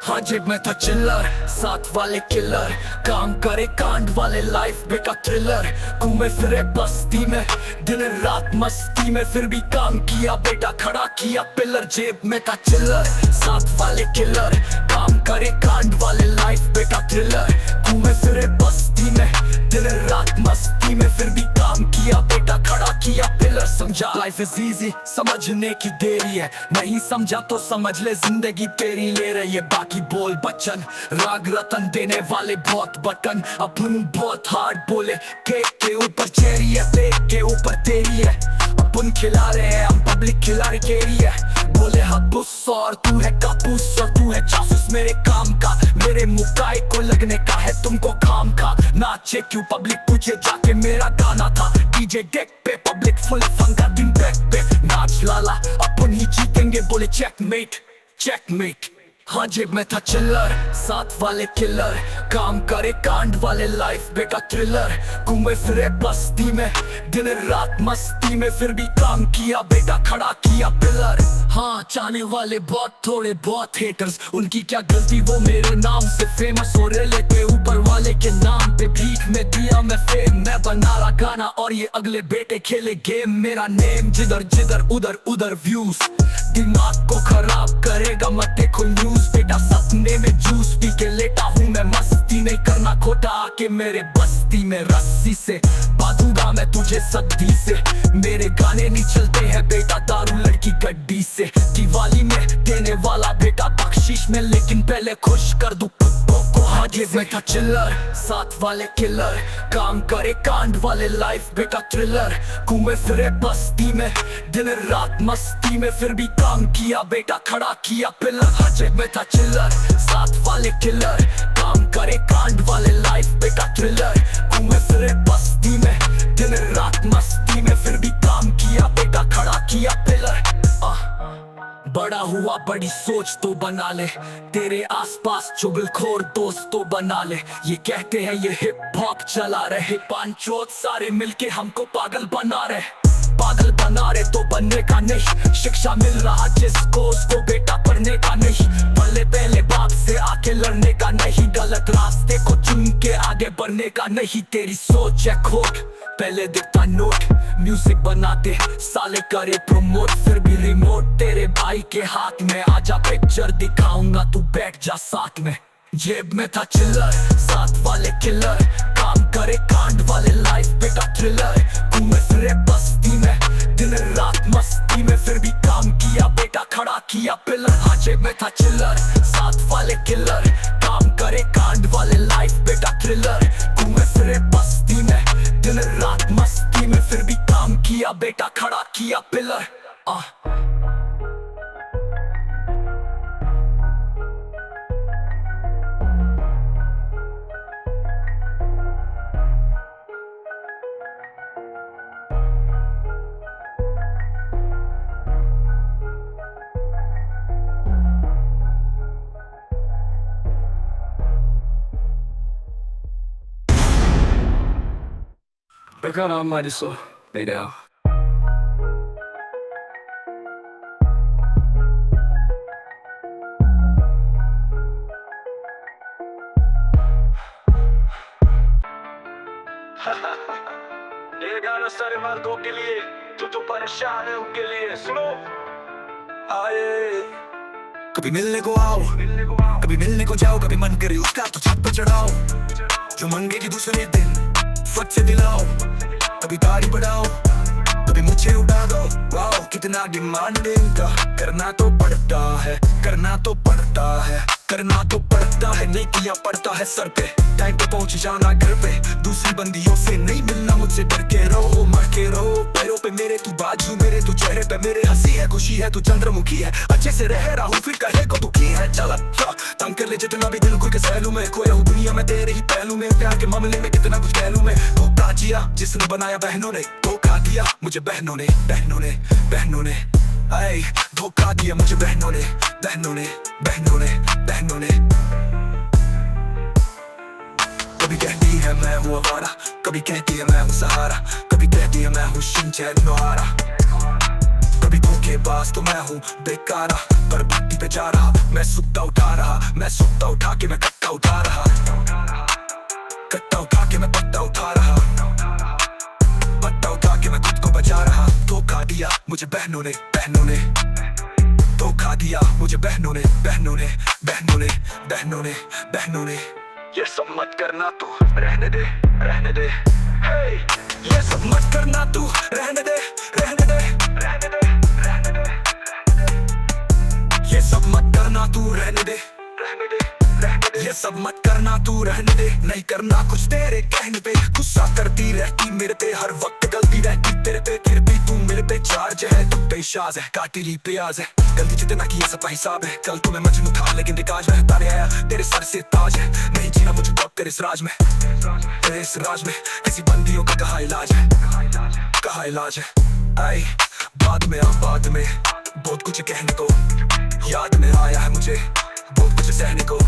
हाँ जेब में था चिल्लर, साथ वाले किलर, काम करे कांड वाले, लाइफ बेटा थ्रिलर। घूमे फिरे बस्ती में दिन रात मस्ती में, फिर भी काम किया बेटा, खड़ा किया पिलर। जेब में था चिल्लर, साथ वाले किलर, काम करे कांड वाले, लाइफ बेटा थ्रिलर। घूमे फिरे बस्ती में दिन रात मस्ती में, फिर भी काम किया बेटा, खड़ा किया पिलर। समझा लाइफ इज इजी, समझने की देरी है, नहीं समझा तो समझ ले जिंदगी तेरी ले रही है। बाकी बोल बच्चन, राग रतन देने वाले बहुत बटन, अपन बहुत हार्ड बोले। केक के ऊपर चेरी है, पेट के ऊपर तेरी है। अपन खिला रहे हैं, हम पब्लिक खिला रही केरी है। बोले हब्बुस और तू है कापूस, और तू है जासूस मेरे काम का। मेरे मुकाई को लगने का है तुमको काम का। नाचे क्यों पब्लिक पूछे जाके, मेरा गाना था डीजे डेक पे, पब्लिक फुल फंका दिन बैक पे। नाच लाला अपन ही जीतेंगे, बोले चेकमेट चेकमेट। हाँ जेब में था चिल्लर, साथ वाले किलर, काम करे कांड वाले, लाइफ बेटा थ्रिलर। घूमे फिरे बस्ती में दिन रात मस्ती में, फिर भी काम किया बेटा, खड़ा किया पिलर। हाँ चाहने वाले बहुत थोड़े, बहुत हेटर्स, उनकी क्या गलती, वो मेरे नाम से फेमस हो रहे। लेके ऊपर वाले के नाम पे भीख में दिया मैं फेम। मैं बना रहा गाना और ये अगले बेटे खेले गेम। मेरा नेम जिधर जिधर उधर उधर व्यूज, दिमाग को खराब करेगा मत देखो न्यूज। बेटा सपने में जूस पी के लेटा हूँ मैं, मस्ती नहीं करना खोटा आके मेरे बस्ती में। रस्सी से बांधूंगा मैं तुझे सद्दी से, मेरे गाने नहीं चलते हैं बेटा दारू लड़की गड्डी से। दिवाली में देने वाला बेटा बख्शीश में, लेकिन पहले खुश कर दूं कुत्तों को। हाँ जेब में था चिल्लर, साथ वाले किलर, काम करे कांड वाले, लाइफ बेटा थ्रिलर। घूमे फिरे बस्ती में दिन रात मस्ती में, फिर भी काम किया बेटा, खड़ा किया पिलर। हाँ जेब में था चिल्लर, साथ वाले किलर, काम करे कांड वाले, लाइफ बेटा थ्रिलर। घूमे फिरे बस्ती में दिन रात मस्ती में, फिर भी काम किया बेटा, खड़ा किया पिलर। बड़ा हुआ बड़ी सोच तो बना ले, तेरे आसपास चुगलखोर दोस्त तो बना ले। ये कहते हैं ये हिप हॉप चला रहे, पांचोत सारे मिलके हमको पागल बना रहे। पागल बना रहे तो बनने का नहीं, शिक्षा मिल रहा जिसको उसको बेटा पढ़ने का नहीं। पहले पहले बाप से आके लड़ने का नहीं, गलत रास्ते को चुन के आगे बढ़ने का नहीं। तेरी सोच है खोट, पहले दिखता नोट, म्यूजिक बनाते साले करे प्रमोट, फिर भी रिमोट तेरे भाई के हाथ में। आजा पिक्चर दिखाऊंगा तू बैठ जा साथ में। जेब में था चिल्लर, साथ वाले किलर, काम करे कांड वाले, लाइफ बेटा थ्रिलर। घूमे फिरे बस्ती में दिन रात मस्ती में, फिर भी काम किया बेटा, खड़ा किया पिलर। हाँ जेब में था चिल्लर, साथ वाले किलर, काम करे कांड वाले, लाइफ बेटा थ्रिलर। घूमे फिरे बस्ती में दिन रात मस्ती में, फिर भी काम किया बेटा, खड़ा किया pillar. Back on my soul, lay down. ये गाना सारे मर्दों के लिए जो परेशान है उनके लिए। सुनो आए, कभी मिलने को आओ, कभी मिलने को जाओ, कभी मन करे उसका तो छत पर चढ़ाओ। जो मंगेगी दूसरे दिन फट से दिलाओ, कभी तारी बढ़ाओ, कभी मुझे उड़ा दो। वाओ कितना डिमांडिंग का, करना तो पड़ता है, करना तो पड़ता है, करना तो पड़ता है। नहीं किया पड़ता है सर पे, टाइम पे पहुंच जाना घर पे। दूसरी बंदियों से नहीं मिलना, मुझसे डर के रहो, मर के रहो। पैरों पे मेरे तू बाजू मेरे, तू चेहरे पे मेरे हंसी है, खुशी है, तू चंद्रमुखी है। अच्छे से रह रहा हूँ फिर कहे को दुखी है। चला तंग कर ले जितना भी दिल खुल के सहलू में, खोया हूँ दुनिया में तेरे ही पहलू में। प्यार के मामले में कितना कुछ कहलू में। धोखा जिया जिसने बनाया बहनों ने, धोखा दिया मुझे बहनों ने, बहनों ने, बहनों ने। आए धोखा दिया मुझे बहनों ने, बहनों ने, बहनों ने, बहनों ने। कभी कहती है मैं हूँ आवारा, कभी कहती है मैं हूँ सहारा, कभी कहती है मैं हूँ शिनचैन नोहारा। अभी धोखेबाज तो मैं हूँ बेकारा, पर भट्टी पे जा रहा मैं सुत्ता उठा रहा, मैं सुत्ता उठा के मैं कट्टा उठा रहा, कट्टा उठा के मैं पट्टा उठा रहा, पट्टा उठा के मैं खुद को बचा रहा। धोखा दिया मुझे बहनों ने, बहनों ने धोखा दिया मुझे बहनों ने, बहनों ने, बहनों ने, बहनों ने, बहनों ने। ये सब मत करना तू, रहने दे, रहने दे। Hey! ये सब मत करना तू, रहने दे, रहने दे, रहने दे, रहने दे, रहने दे। ये सब मत करना तू, रहने दे, रहने दे, रहने दे। ये सब मत करना तू, रहने दे। नहीं करना कुछ तेरे कहने पे, गुस्सा करती रहती मेरे पे, हर वक्त गलती रहती तेरे पे, फिर भी तू मेरे पे चार्ज है। तू पेशाज है, काटी ली प्याज है, गलती जितना की ये सब हिसाब है। कल तो मैं मजनू था लेकिन रिकाज में तारे आया, तेरे सर से ताज है। नहीं जीना मुझे कब तेरे इस राज में, तेरे इस राज में किसी बंदियों का कहा इलाज है, कहा इलाज है। आई बाद में बाद में बहुत कुछ कहने को, याद में आया है मुझे बहुत कुछ सहने को।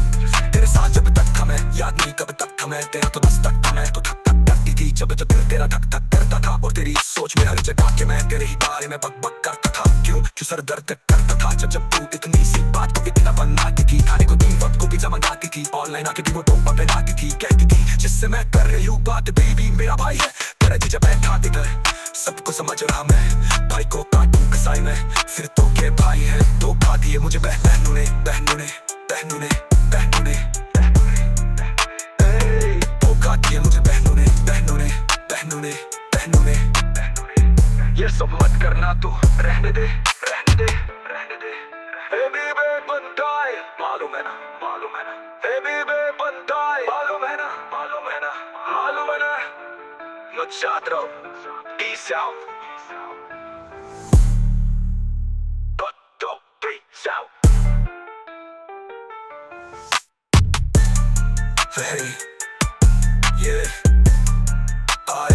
तेरे साथ जब तक था मैं, याद नहीं कब तक था मैं, तेरा तो दस तक था मैं, तो थक थक करती थी जब जब दिल तेरा धक धक करता था। और तेरी सोच में हर जगह के मैं तेरे ही बारे में बक बक करता था। क्यों क्यों सर दर्द करता था जब जब तू इतनी सी बात को इतना बनाती थी। खाने को 3 वक्त को पिज़्ज़ा मंगाती थी, ऑनलाइन आके भी वो टोपा पहनाती थी। कहती थी जिससे मैं कर रही हूँ बात बेबी मेरा भाई है, तेरा जीजा बैठा दिखा सबको समझ रहा मैं, भाई को काटूं कसाई में फिर तो के भाई है। धोखा दिए मुझे बहनों ने, बहनों ने, बहनों ने, बहनों ने, धोखा दिए मुझे बहनों ने, बहनों ने, बहनों ने, बहनों ने। ये सब मत करना तू, रहने दे, रहने दे, रहने दे। बेबी बनता है, मालूम है ना, मालूम है ना। बेबी बनता है, मालूम है ना, मालूम है ना, मालूम है ना। मुझे रहो, peace out, but don't peace out. Hey, yeah, I,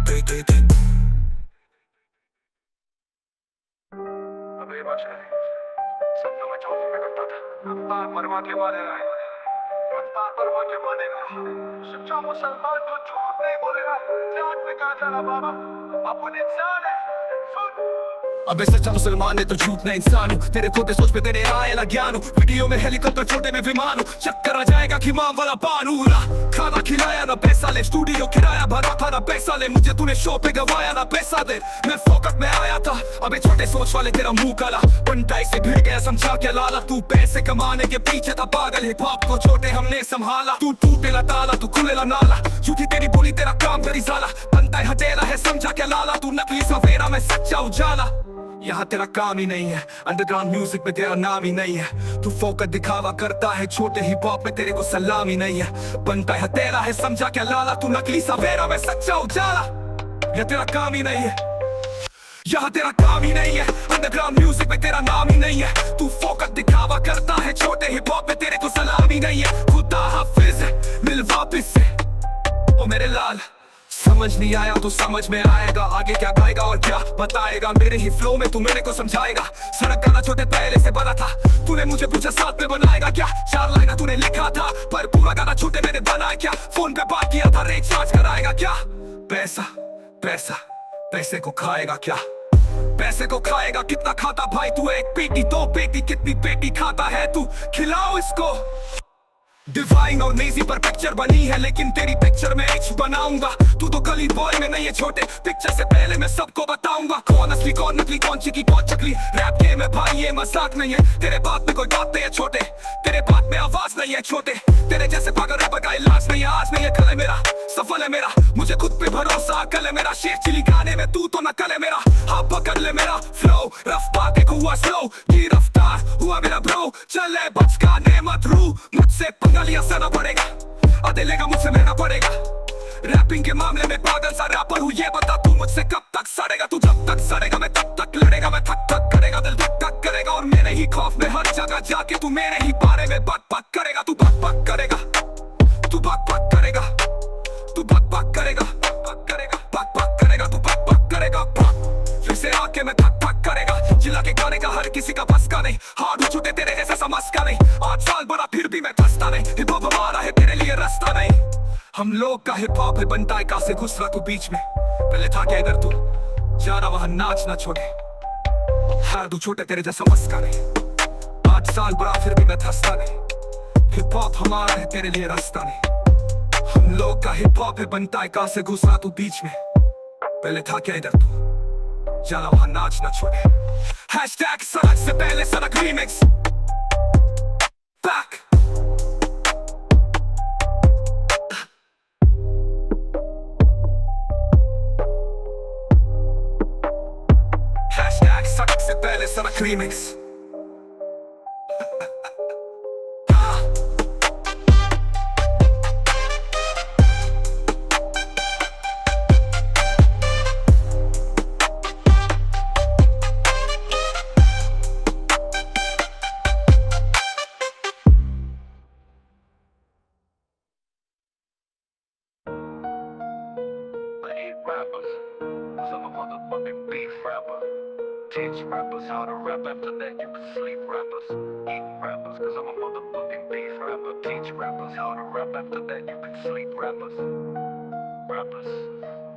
baby. अब ये बात है, सब तो मैं चौथी में करता था, अब मरवा के मारेगा, मरवा के मारेगा। सच्चा मुसलमान तो झूठ नहीं बोलेगा, जान पे कहा जाना बाबा, अपन इंसान है, सुन। अबे सच्चा मुसलमान है तो झूठ नहीं इंसान हूँ, तेरे खोते सोच पे तेरे आएगा ज्ञान हूँ। वीडियो में हेलीकॉप्टर छोटे में विमान हूँ, चक्कर आ जाएगा कि मां वाला बानूरा। खाना खिलाया ना पैसा ले, स्टूडियो किराया भरा था ना पैसा ले, मुझे तूने शो पे गवाया ना पैसा दे। मैं फोकट में आया था, अबे छोटे सोच वाले तेरा मुंह काला, पंटाई से भिड़ गया समझा क्या लाला। तू पैसे कमाने के पीछे था पागल, हिप हॉप को छोटे हमने संभाला। तू टूटेला ताला, तू खुलेला नाला, झूठी तेरी बोली तेरा काम करी साला। पंटाई हटेला है समझा क्या लाला, तू नकली सवेरा मैं सच्चा उजाला। यहाँ तेरा काम ही नहीं है, अंडरग्राउंड म्यूजिक में तेरा नाम ही नहीं है। तू फोकस दिखावा करता है, छोटे हिप हॉप में तेरे को सलाम ही नहीं है। बनता है तेरा है समझा क्या लाला, तू नकली सवेरा मैं सच्चा उजाला। यह तेरा काम ही नहीं है, यहाँ तेरा काम ही नहीं है, अंडरग्राउंड म्यूजिक में तेरा नाम ही नहीं है। तू फोकस दिखावा करता है, छोटे हिप हॉप में तेरे को सलाम ही नहीं है। खुदा हाफिज है, मिल वापिस से ओ मेरे लाल। समझ नहीं आया तो समझ में आएगा, आगे क्या गाएगा और क्या बताएगा। मेरे ही फ्लो में तू मेरे को समझाएगा, सड़क गाना छोटे पहले से बना था। तूने मुझे पूछा साथ में बनाएगा क्या, 4 लाइना तूने लिखा था, पर पूरा गाना छोटे मैंने बनाया क्या। फोन पे बात किया था, रिचार्ज कराएगा क्या। पैसा पैसा पैसे को खाएगा क्या, पैसे को खाएगा कितना खाता भाई तू। 1 पेटी 2 पेटी कितनी पेटी खाता है तू, खिलाओ इसको। डिवाइन और नेजी पर पिक्चर बनी है, लेकिन तेरी पिक्चर में एच बनाऊंगा। तू तो गली बॉय में नहीं है छोटे, पिक्चर से पहले मैं सबको बताऊंगा। कौन असली कौन नकली, कौन चिकी कौन चकली। रैप गेम है भाई ये मजाक नहीं है, तेरे बात में कोई बात नहीं है छोटे, तेरे बात में आवाज नहीं है छोटे। तेरे जैसे पागल रैपर का इलाज नहीं है, आज नहीं है कल है मेरा, सफल है मेरा, मुझे खुद पे भरोसा कल है मेरा। शेर चिली गाने में तू तो नकल है मेरा, हाँ पकड़ ले मेरा फ्लो। रफ पाके को हुआ स्लो, की रफ्तार हुआ मेरा ब्रो। चले बचकाने मत रू, मुझसे पंगा लिया सहना पड़ेगा, आधे लेगा मुझसे महंगा पड़ेगा। रैपिंग के मामले में पागल सा रैपर हूँ, ये बता तू मुझसे कब तक सड़ेगा। तू जब तक सड़ेगा मैं तब तक लड़ेगा, मैं थक थक करेगा, दिल धक धक करेगा। और मेरे ही खौफ में हर जगह जाके तू मेरे ही बारे में बक बक करेगा। तू बक बक करेगा, तू बक बक करेगा, तू बक बक करेगा, बक करेगा, बक बक करेगा, तू बक बक करेगा। फिर से आके मैं थक थक करेगा, जिला के गाने का हर किसी का बस का नहीं। हाथ हो छूटे तेरे जैसा समझ का नहीं, 8 साल बड़ा फिर भी मैं थसता नहीं। हिप हॉप हमारा है तेरे लिए रास्ता नहीं, हम लोग का हिप हॉप है बनता है कहाँ से घुस रहा तू बीच में। पहले था क्या इधर तू, जाना वहां नाच ना छोड़े। हार तू छोटे तेरे जैसा मस्का नहीं, 8 साल बड़ा फिर भी मैं थसता नहीं। हिप हॉप हमारा है तेरे लिए रास्ता नहीं। हम लोग का हिप हॉप है बनता है कहाँ से घुस रहा तू बीच में। पहले था क्या इधर तू, जाना वहां नाच ना छोड़े। हैशटैग सड़क से पहले सड़क रीमिक्स बैक। हैशटैग सड़क से पहले सड़क remix. Rappers, 'cause I'm a motherfucking beef rapper. Teach rappers how to rap, after that you can sleep rappers. Eat rappers, 'cause I'm a motherfucking beef rapper. Teach rappers how to rap, after that you can sleep rappers. Rappers.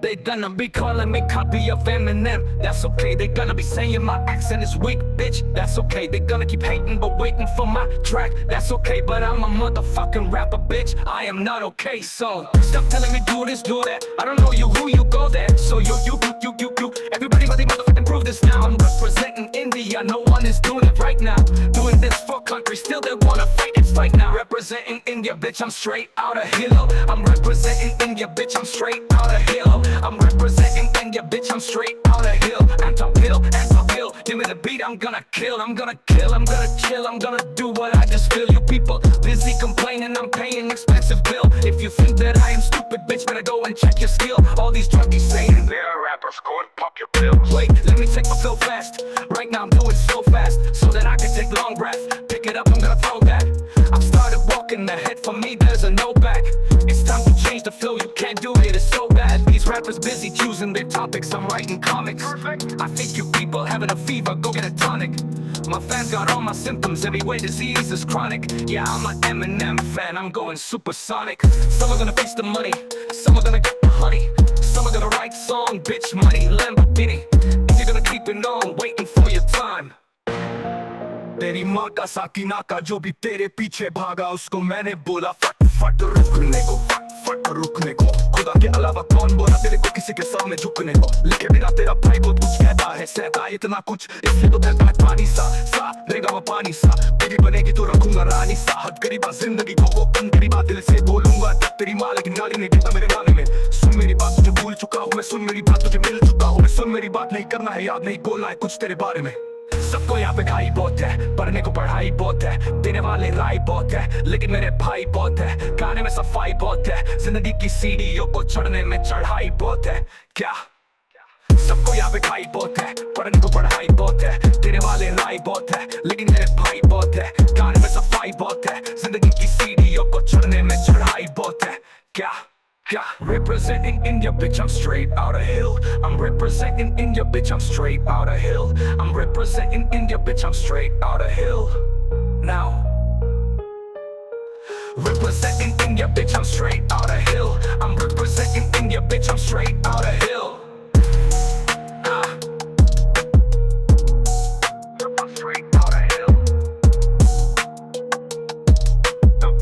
They gonna be calling me copy of Eminem. That's okay, they gonna be saying my accent is weak, bitch. That's okay, they gonna keep hating but waiting for my track. That's okay, but I'm a motherfucking rapper, bitch. I am not okay, so stop telling me do this, do that. I don't know you, who you go there. So you. Everybody but they motherfucking prove this now. I'm representing India, no one is doing it right now. Doing this for country, still they wanna fight it right now. Representing India, bitch, I'm straight out of Hilo. I'm representing India, bitch, I'm straight out of Hilo. I'm representing India, bitch, I'm straight out of Hill. Anti-pill, give me the beat, I'm gonna kill, I'm gonna chill, I'm gonna do what I just feel. You people busy complaining, I'm paying expensive bill. If you think that I am stupid, bitch, better go and check your skill. All these junkies saying they're rappers, go and pop your pills. Wait, let me take my fill fast. Right now I'm doing so fast, so that I can take long breath. Pick it up, I'm gonna throw that. I've started walking ahead, for me there's a no back. It's time to change the flow, you can't do it, it's so bad. These rappers busy choosing their topics, I'm writing comics. Perfect. I think you people having a fever, go get a tonic. My fans got all my symptoms, everywhere disease is chronic. Yeah, I'm an Eminem fan, I'm going supersonic. Some are gonna face the money, some are gonna get the honey. Some are gonna write song, bitch, money, Lamborghini. And you're gonna keep it on, waiting for your time. तेरी माँ का साकिना का जो भी तेरे पीछे भागा, उसको मैंने बोला फट फट रुकने को, फट फट रुकने को। खुदा के अलावा कौन बोला तेरे को किसी के सामने झुकने को। लिखे बिना तेरा भाई बहुत कुछ कहता है, सहता इतना कुछ, इसलिए तो कहता है पानी सा देगा वो पानी सा। बेबी बनेगी तो रखूंगा रानी सा। हद गरीबा जिंदगी को वो बंद गरीबा दिल से बोलूंगा तब तेरी माँ, लेकिन गाली नहीं देता मेरे गाने में। सुन मेरी बात, तुझे भूल चुका हूँ मैं, सुन मेरी बात, तुझे मिल चुका हूँ मैं। सुन मेरी बात, नहीं करना है याद, नहीं बोलना है कुछ तेरे बारे में। सबको यहाँ पे खाई बहुत है, पढ़ने को पढ़ाई बहुत है, देने वाले राय बहुत है, लेकिन मेरे भाई बहुत है। गाने में सफाई बहुत है, जिंदगी की सीढ़ियों को चढ़ने में चढ़ाई बहुत है। क्या सबको यहाँ पे खाई बहुत है, पढ़ने को पढ़ाई बहुत है, देने वाले राय बहुत है, लेकिन मेरे भाई बहुत है। गाने में सफाई बहुत है, जिंदगी की सीढ़ियों को चढ़ने में चढ़ाई बहुत है। क्या Representing India, bitch, I'm straight out of Hill. I'm representing India, bitch, I'm straight out of Hill. I'm representing India, bitch, I'm straight out of Hill. Now representing India, bitch, I'm straight out of Hill. I'm representing India, bitch, I'm straight out of Hill. I'm straight out of Hill. Dumb.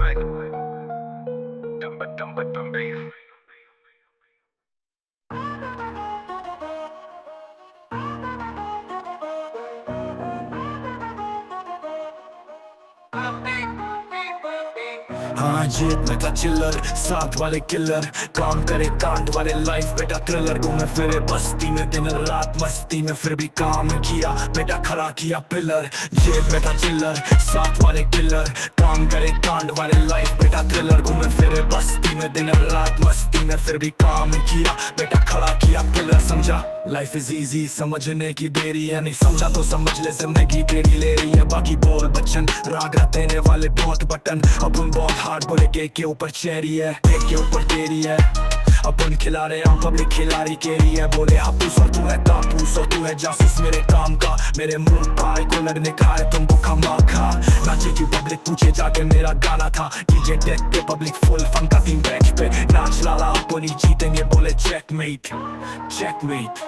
हाँ जेब में था चिल्लर, साथ वाले killer, काम करे कांड वाले, लाइफ बेटा थ्रिलर। घूमे फिरे बस्ती में दिन रात मस्ती में, फिर भी काम किया बेटा, खड़ा किया पिलर। जेब में था चिल्लर, साथ वाले किलर, काम करे कांड वाले, लाइफ बेटा थ्रिलर। घूमे फिरे बस्ती में दिन रात मस्ती में, फिर भी काम किया बेटा, खड़ा किया पिलर। समझा लाइफ इज इजी, समझने की देरी है, नहीं समझा तो समझ ले जिंदगी टेढ़ी ले रही है। बाकी बोल बच्चन, राग देने वाले बहुत बटन, अब उन बहुत हार्ड बोले के ऊपर चेरी है, के ऊपर तेरी है। अपन खिला रहे हम पब्लिक खिलाड़ी के लिए बोले हापूस और तू है तापूस और तू है जासूस मेरे काम का मेरे मुंह पाए को लगने का है तुम भूखा माखा नाचे की पब्लिक पूछे जाके मेरा गाना था डीजे डेक पे पब्लिक फुल फन का टीम बेंच पे नाच लाला अपन ही जीतेंगे बोले चेकमेट चेकमेट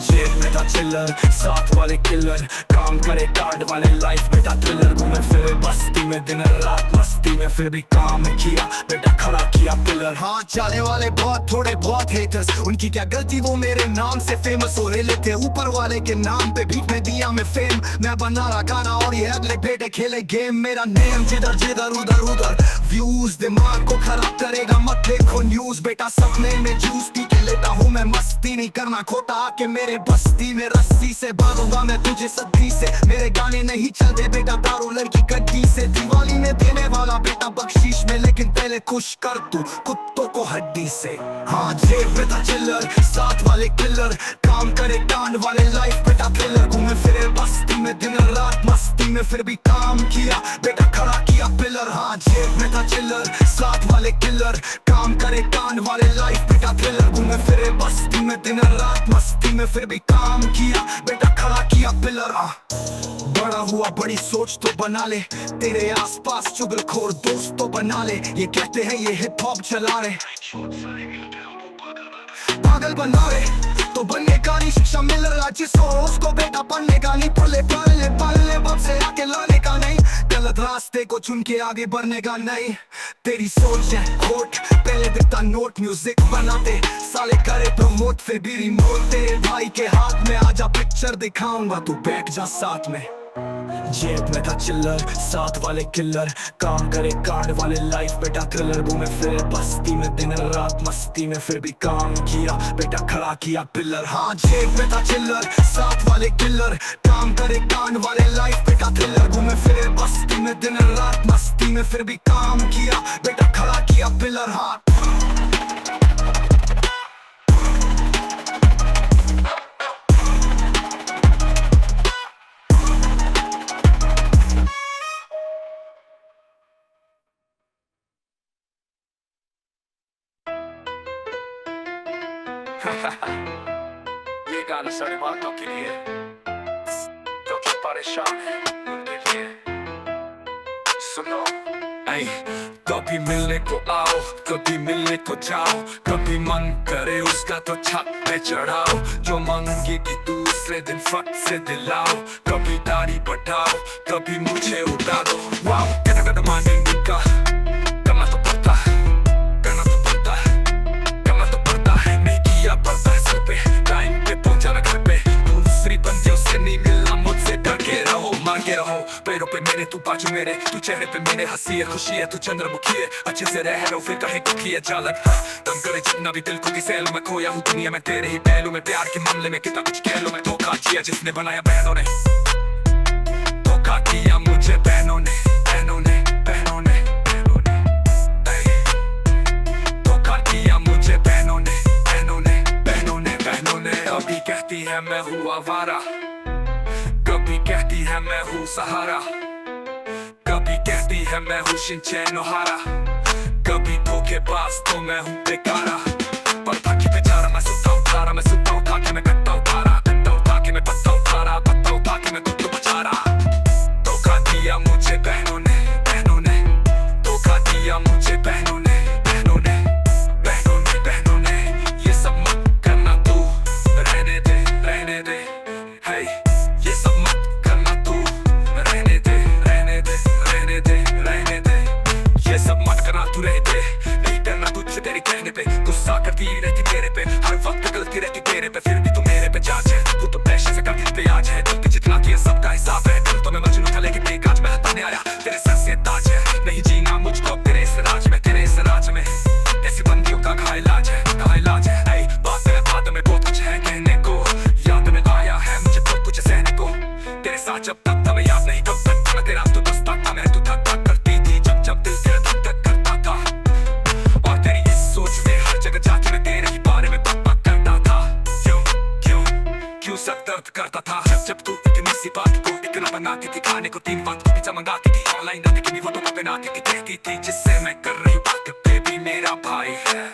जेब में था चिल्लर साथ वाले किलर काम करे कार्ड वाले लाइफ बेटा थ्रिलर घूमे फिरे बस्ती में दिन रात मस्ती में फिर भी काम किया बेटा खड़ा किया पिलर हाँ चाले वाले बहुत थोड़े बहुत हेटर्स उनकी क्या गलती वो मेरे नाम से फेमस हो रहे थे ऊपर वाले के नाम पे बीट में दिया मैं फेम मैं बना रहा गाना और ये अगले बेटे खेले गेम मेरा नेम जिधर जिधर उधर उधर व्यूज दिमाग को खराब करेगा मत देखो न्यूज बेटा सपने में जूस पी के लेता हूँ मैं मस्ती नहीं करना खोटा आके मेरे बस्ती में रस्सी से बांधूंगा मैं तुझे सदी से मेरे गाने नहीं चलते बेटा दारू लड़की गड्डी से दिवाली में देने वाला बेटा बख्शीश में लेकिन पहले खुश कर तू कुत्तों को हड्डी से हाँ जेब में था चिल्लर साथ वाले किलर काम करे कांड वाले लाइफ बेटा थ्रिलर घूमे फिरे बस्ती में दिन रात मस्ती में फिर भी काम किया बेटा खड़ा किया पिलर हाँ जेब में था चिल्लर साथ वाले किलर काम करे कांड वाले लाइफ बेटा थ्रिलर घूमे फिरे बस्ती में दिन रात मस्ती में फिर भी काम किया बेटा खड़ा किया पिलर बड़ा हुआ बड़ी सोच तो बना ले तेरे आसपास चुगलखोर दोस्त तो बना ले ये कहते हैं ये हिप हॉप चला रहे पागल बना रहे तो बनने का नहीं शिक्षा मिल रहा जिसको उसको बेटा पढ़ने का नहीं पढ़ले पढ़ले पढ़ले बाप से आके लाने का नहीं गलत रास्ते को चुन के आगे बढ़ने का नहीं तेरी सोच है खोट पहले दिखता नोट म्यूजिक बनाते साले करे प्रमोट फिर भी रिमोट तेरे भाई के हाथ में आजा पिक्चर दिखाऊंगा तू बैठ जा साथ में जेब में था चिल्लर साथ वाले किलर काम करे कार्ड वाले लाइफ बेटा थ्रिलर घूमे फिरे बस्ती में दिन रात मस्ती में फिर भी काम किया बेटा खड़ा किया पिलर हाँ जेब में था चिल्लर साथ वाले किलर काम करे कांड वाले लाइफ बेटा थ्रिलर घूमे फिरे बस्ती में दिन रात मस्ती में फिर भी काम किया बेटा खड़ा किया पिलर हाँ ये गाना सारे बातों के लिए तो जो परेशान है उनके लिए सुनो कभी मिलने को आओ कभी मिलने को जाओ कभी मन करे उसका तो छत पे चढ़ाओ जो मांगेगी दूसरे दिन फट से दिलाओ कभी दाढ़ी बढ़ाओ कभी मुझे उड़ा दो वाओ कहता कहता माने का करना तो पड़ता है करना तो पड़ता है करना तो पड़ता है नहीं किया पड़ता है सर पे टाइम पे पहुंचाना घर पे दूसरी बंदियों से नहीं मिलना मुझसे डर के रहो मांगे रहो पैरों पे मेरे तू बाजू मेरे तू चेहरे पे मेरे हंसी है खुशी है तू चंद्रमुखी है अच्छे से रह रहो फिर कहे की है चालक दम करे जितना भी दिल को की सैल में खोया हूँ दुनिया में तेरे ही पहलू में प्यार के मामले में कितना कुछ कह लो मैं धोखा किया जिसने बनाया बहनों ने धोखा किया मुझे बहनों ने बहनों ने बहनों ने बहनों ने धोखा किया मुझे बहनों ने बहनों ने बहनों ने बहनों ने कभी कहती है मैं हूँ आवारा कभी कहती है मैं हूँ सहारा कभी कहती है मैं हूँ शिनचैन ओहारा कभी धोखेबाज तो मैं हूँ बेकारा पता कि बेचारा मैं सुता उतारा मैं सुता उठा के मैं कट्टा उतारा कट्टा उठा के मैं पत्ता उतारा पत्ता उठा के मैं खुद को बचा रहा धोखा दिया मुझे बहनों ने बहनों ने धोखा दिया मुझे बहनों ने बहनों ने बहनों ने बहनों ने ये सब मत करना तू रहने दे है ये सब मत करना तू रहने दे रहने दे रहने दे रहने दे ये सब मत करना तू रह दे नहीं डरना तुझसे तेरे कहने पे गुस्सा करती रहती तेरे पे हर वक्त गलती रहती तेरे पे फिर भी तू मेरे पे जांच है तू तो पैसे से कभी पे आज है दिल पे जितना किया सबका हिसाब है दिल तो मैं मजनू था लेकिन एक आज मैं हटाने आया तेरे सर से ताज है नहीं जीना मुझको तेरे इस राज में तेरे इस राज में ऐसी बंदियों का कहाँ इलाज है बात में बहुत कुछ है कहने को याद में आया है मुझे बहुत कुछ सहने को तेरे साथ जब तक था मैं याद नहीं तब तक मैं तेरा तो दस्ता था मैं तू धक धक करती थी जब जब दिल तेरा धक धक करता था और तेरी इस सोच में हर जगह जाके मैं तेरे ही बारे में बक बक करता था क्यों सर दर्द करता था जब तू इतनी सी बात को इतना बनाती थी खाने को 3 बात पिज्जा मंगाती थी ऑनलाइन आती थी फोटो बनाती थी कहती थी जिससे मैं कर रही बात बेबी मेरा भाई है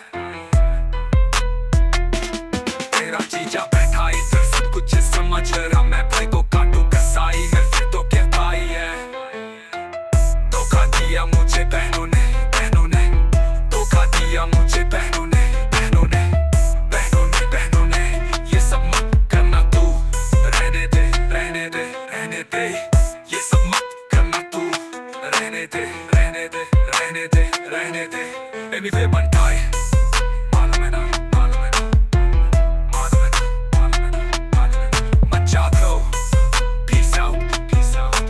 रहने दे anyway बनता है मालूम है ना मालूम है ना मालूम है ना मालूम है ना मालूम है ना मचा दो peace out peace out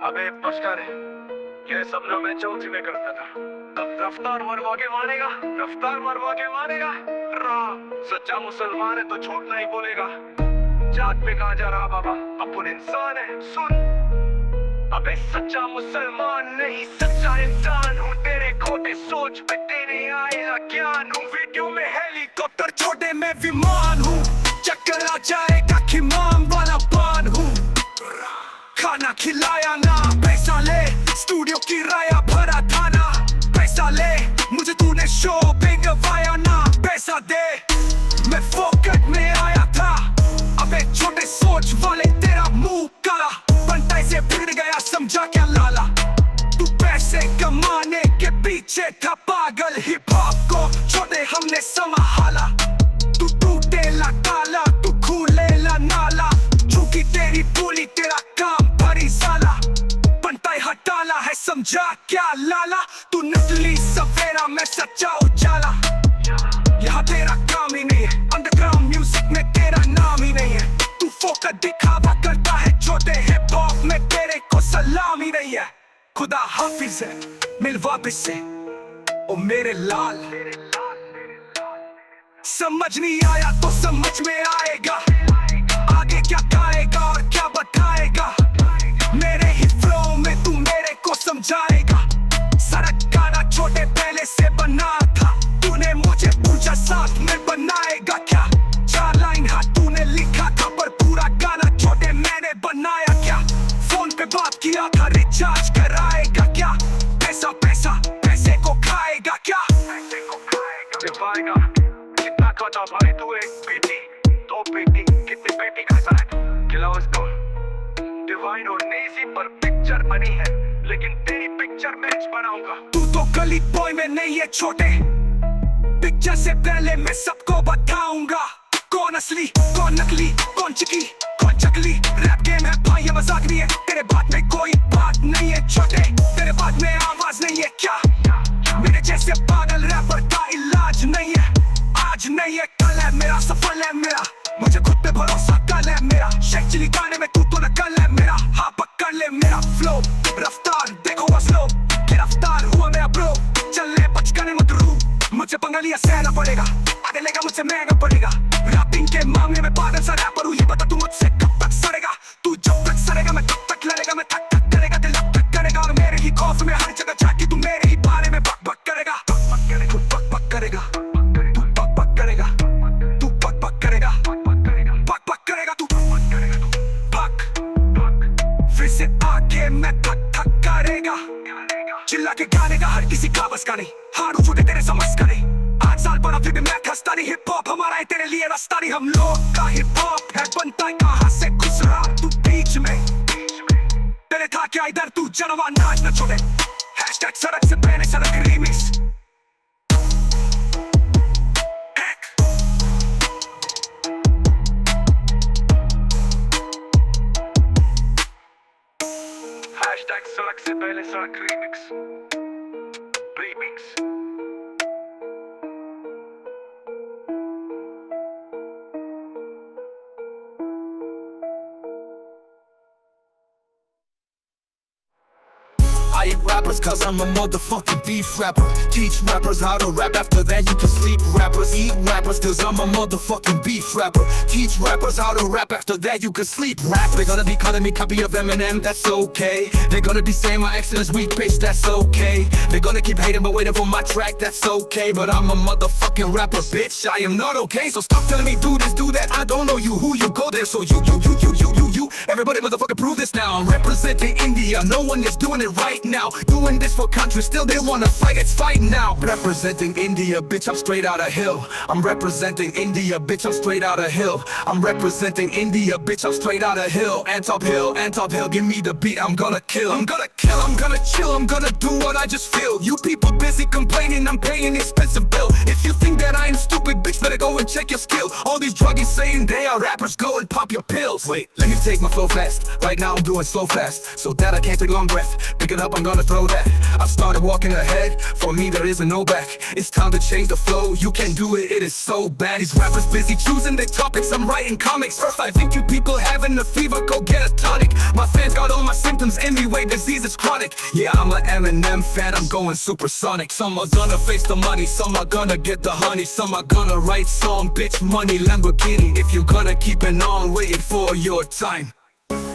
अबे नमस्कार है ये सपना मैं चौथी में करता था तब रफ्तार मरवा के मानेगा रफ्तार मरवा के मानेगा सच्चा मुसलमान है तो झूठ नहीं बोलेगा जात पे कहा जा रहा बाबा अपन इंसान है सुन अबे सच्चा मुसलमान नहीं सच्चा इंसान हूँ तेरे खोटे सोच पे तेरे आएगा ज्ञान हूँ वीडियो में हेलीकॉप्टर छोटे में विमान हूँ चक्कर आ जाएगा खिमाम वाला पान हूँ खाना खिलाया ना पैसा ले स्टूडियो किराया भरा था ना पैसा ले मुझे तूने शो पे गवाया ना पैसा दे मैं फोकट में आया था अबे छोटे सोच वाले तेरा मुंह काला बनता से फिर गया समझा क्या लाला तू पैसे कमाने के पीछे था पागल हिप हॉप को छोटे हमने संभाला तू टूटेला ताला तू खुलेला नाला चूंकि तेरी बोली तेरा काम भरी साला बनता हटाला है समझा क्या लाला तू नकली सवेरा में सच्चा उजाला यहाँ तेरा काम ही नहीं है अंडरग्राउंड म्यूजिक में तेरा नाम ही नहीं है तू फोकस दिखावा करता है छोटे हिप हॉप में तेरे को सलाम ही नहीं है खुदा हाफिज है मिल वापिस से ओ मेरे लाल समझ नहीं आया तो समझ में आएगा आगे क्या खाएगा और क्या बताएगा मेरे ही फ्लो में तू मेरे को समझाएगा सारा गाना छोटे पहले से बना था तूने मुझे पूछा साथ में बनाएगा क्या 4 लाइन हाँ तूने लिखा था पर पूरा गाना छोटे मैंने बनाया क्या फोन पे बात किया था रिचार्ज कराएगा क्या पैसा पैसा पैसे को खाएगा क्या पैसे को खाएगा कितना खाता भाई तू एक बेटी दो बेटी कितनी बेटी का साथ किला उसको डिवाइन और नेजी पर पिक्चर बनी है लेकिन तेरी पिक्चर मैच बनाऊंगा तू तो गली बॉय में नहीं है छोटे पिक्चर से पहले मैं सबको बताऊंगा कौन असली कौन नकली कौन चिकी कौन चकली रैप गेम है भाई ये मजाक नहीं है तेरे बात में कोई बात नहीं है छोटे तेरे बात में आवाज नहीं है क्या मेरे जैसे पागल रैपर का इलाज नहीं है आज नहीं है कल है मेरा सफल है मेरा मुझे खुद पे भरोसा कल है मेरा शैक्षिली गाने में तू तो नकल है मेरा हाँ पकड़ ले मेरा फ्लो रफ्तार देखो स्लो के रफ्तार हुआ मेरा ब्रो चलने बचकाने मत रू मुझे पंगा लिया सहना पड़ेगा आगे लेगा मुझे महंगा पड़ेगा रैपिंग के मामले में पागल सा रैपर हूँ ये बता तू मुझसे कब तक सड़ेगा तू जब तक सड़ेगा मैं तब तक लड़ेगा मैं थक थक करेगा दिल अब तक करेगा और मेरे ही खौफ में हर जगह जाके तू मेरे ही बारे में बक बक करेगा तू बक बक करेगा तू बक बक करेगा तू बक बक करेगा बक बक करेगा तू बक फिर से आके मैं थक थक करेगा चिल्ला के गाने का हर किसी का बस का नहीं हारू छोटे तेरे समझ का नहीं 8 साल बड़ा फिर भी मैं खस्ता नहीं हिप हॉप हमारा है तेरे लिए रास्ता नहीं हम लोग का हिप हॉप है बनता है कहाँ से घुस रहा तू बीच में तेरे था क्या इधर तू जनवा नाच न छोड़े हैशटैग सड़क से पहले सड़क रीमिक्स हैशटैग सड़क से पहले सड़क remix remix I eat rappers cause I'm a motherfucking beef rapper. Teach rappers how to rap, after that you can sleep. Rappers eat rappers cause I'm a motherfucking beef rapper. Teach rappers how to rap, after that you can sleep. Rap, they're gonna be calling me copy of Eminem, that's okay. They're gonna be saying my accent is weak pace, that's okay. They're gonna keep hating but waiting for my track, that's okay. But I'm a motherfucking rapper, bitch, I am not okay. So stop telling me do this, do that, I don't know you, who you go there. So you you. Everybody motherfucker prove this now. I'm representing India, no one is doing it right now. Doing this for country, still they wanna fight, it's fight now. Representing India, bitch, I'm straight out of hill. I'm representing India, bitch, I'm straight out of hill. I'm representing India, bitch, I'm straight out of hill. Antop hill, give me the beat, I'm gonna kill. I'm gonna chill, I'm gonna do what I just feel. You people busy complaining, I'm paying expensive bill. If you think that I am stupid, bitch, better go and check your skill. All these druggies saying they are rappers, go and pop your pills. Wait, let me take my flow fast. Right now I'm doing slow fast, so that I can't take long breath. Pick it up, I'm gonna throw that. I've started walking ahead, for me there is a no back. It's time to change the flow, you can't do it, it is so bad. These rappers busy choosing their topics, I'm writing comics. First I think you people having a fever, go get a tonic. My fans got all my symptoms anyway, disease is chronic. Yeah, I'm an Eminem fan, I'm going supersonic. Some are gonna face the money, some are gonna get the honey. Some are gonna write song, bitch, money, Lamborghini. If you gonna keep it on, waiting for your time.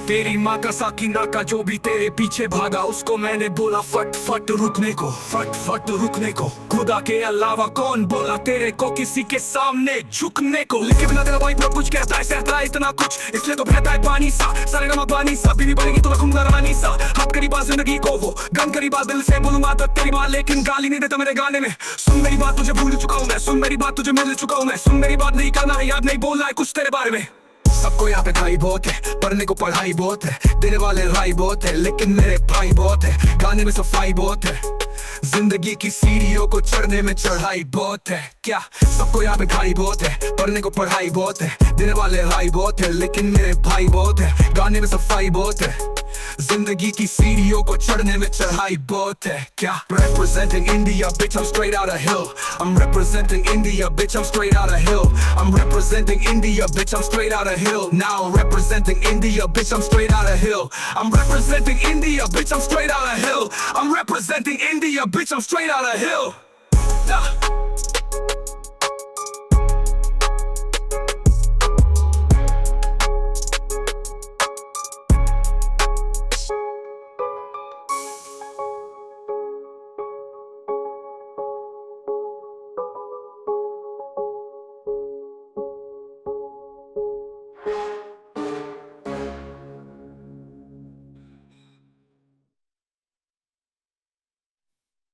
तेरी माँ का साकिना का जो भी तेरे पीछे भागा, उसको मैंने बोला फट फट रुकने को, फट फट रुकने को। खुदा के अलावा कौन बोला तेरे को किसी के सामने झुकने को। लिखे बिना तेरा भाई कुछ कहता है, सहता है इतना कुछ, इसलिए तो बहता है पानी सा। सारे गमा पानी सा, बीवी बनेगी तो रखूंगा रानी सा। हाथ करीबा जिंदगी को वो, गन करीबा दिल से बोलूंगा तो तेरी माँ, लेकिन गाली नहीं देता मेरे गाने में। सुन मेरी बात, तुझे भूल चुका हूँ मैं, सुन मेरी बात, तुझे मिल चुका हूँ मैं। सुन मेरी बात, नहीं करना है याद, नहीं बोलना है कुछ तेरे बारे में। सबको यहाँ पे खाई बहुत है, पढ़ने को पढ़ाई बहुत है, देने वाले राई बहुत है, लेकिन मेरे भाई बहुत है। गाने में सफाई बहुत है, जिंदगी की सीढ़ियों को चढ़ने में चढ़ाई बहुत है। क्या सबको यहाँ पे खाई बहुत है, पढ़ने को पढ़ाई बहुत है, देने वाले राई बहुत है, लेकिन मेरे भाई बहुत है। गाने में सफाई बहुत है, जिंदगी की सीढ़ियों को चढ़ने में चढ़ाई बहुत है। क्या representing India, bitch, I'm straight out of hill. I'm representing India, bitch, I'm straight out of hill. I'm representing India, bitch, I'm straight out of hill. Now I'm representing India, bitch, I'm straight out of hill. I'm representing India, bitch, I'm straight out of hill. I'm representing India, bitch, I'm straight out of hill. Nah.